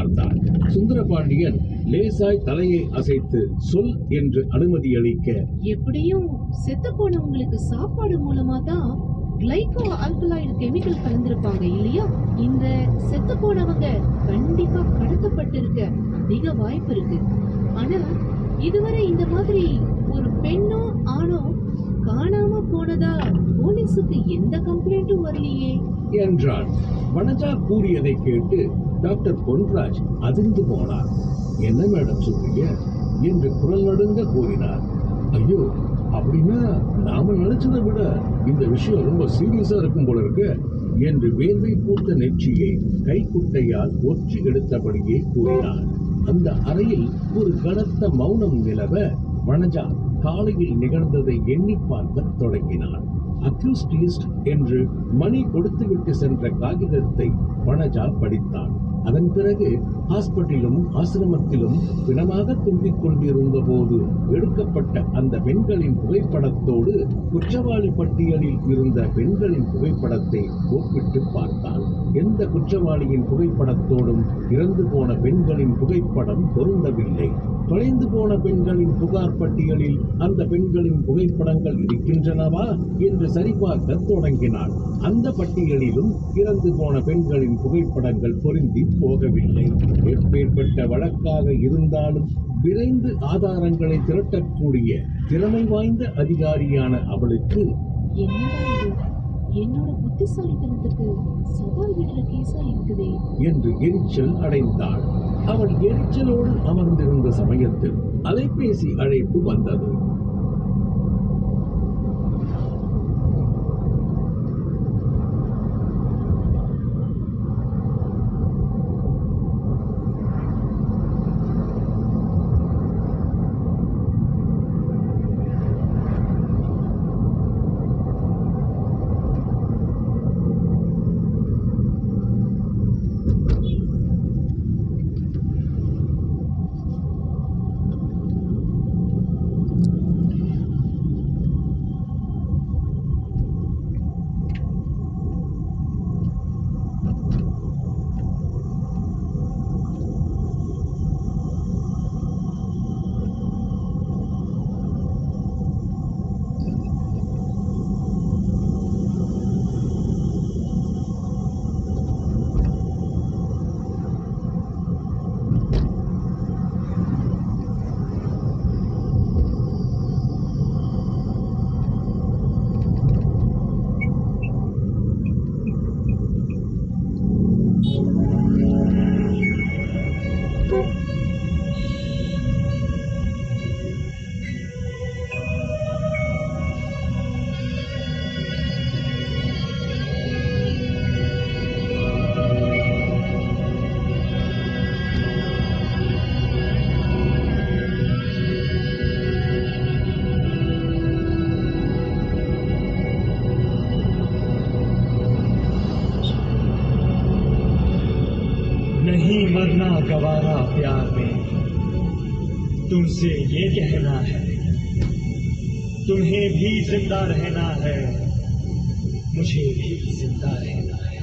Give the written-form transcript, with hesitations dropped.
பார்த்தாள். சுந்தரபாண்டியன் லேசாய் தலையை அசைத்து சொல் என்று அனுமதி அளிக்க, எப்படியும் செத்து போனவங்களுக்கு சாப்பாடு மூலமா தான் கிளைகோ ஆல்கலாய்டு கெமிக்கல் கலந்திருப்பாங்க இல்லையா? இந்த செத்து போனவங்க கண்டிப்பா கடத்தப்பட்டிருக்க அதிக வாய்ப்பு இருக்கு. ஆனா இதுவரை இந்த மாதிரி ஒரு பெண்ணோ ஆணோ காணாம போனதா போலீஸுக்கு எந்த கம்ப்ளைண்ட்டும் வரலையே என்றான். வனஜா கூறியதை கேட்டு டாக்டர் பொன்ராஜ் அதிர்ந்து போனார். என்ன மேடம் சொல்றீங்க என்று குரல் நடுங்க கூறினார். ஐயோ, அப்படின்னா நாம நினைச்சதை விட இந்த விஷயம் ரொம்ப சீரியஸா இருக்கும் போல இருக்கு என்று வேர்வை பூத்த நெற்றியை கைக்குட்டையால் ஒற்றி எடுத்தபடியே கூறினார். அந்த அறையில் ஒரு கனத்த மௌனம் நிலவ வனஜா காலையில் நிகழ்ந்ததை எண்ணி பார்க்க தொடங்கினார். அக்யூஸ்ட் லிஸ்ட் என்று மணி கொடுத்துவிட்டு சென்ற காகிதத்தை வனஜா படித்தான். அதன் பிறகு ஹாஸ்பிட்டலும் ஆசிரமத்திலும் பிணமாக தொங்கிக் கொண்டிருந்த போது எடுக்கப்பட்ட அந்த பெண்களின் புகைப்படத்தோடு குற்றவாளி பட்டியலில் இருந்த பெண்களின் புகைப்படத்தை ஒப்பிட்டு பார்த்தான். எந்த குற்றவாளியின் புகைப்படத்தோடும் இறந்து போன பெண்களின் புகைப்படம் பொருந்தவில்லை. தொலைந்து போன பெண்களின் புகார் பட்டியலில் அந்த பெண்களின் புகைப்படங்கள் இருக்கின்றனவா என்று சரிபார்க்க தொடங்கினான். அந்த பட்டியலிலும் இறந்து போன பெண்களின் புகைப்படங்கள் பொருந்தி போகவில்லை. எப்பேற்பட்ட வழக்காக இருந்தாலும் விரைந்து ஆதாரங்களை திரட்டக்கூடிய திறமை வாய்ந்த அதிகாரியான அவளுக்கு என்னோட புத்திசாலித்தனத்துக்கு சவால் விடுற கேஸா இருக்குதே என்று எரிச்சல் அடைந்தாள். அவள் எரிச்சலோடு அமர்ந்திருந்த சமயத்தில் அலைபேசி அழைப்பு வந்தது. नहीं मरना गवारा प्यार में, तुमसे ये कहना है, तुम्हें भी जिंदा रहना है, मुझे भी जिंदा रहना है।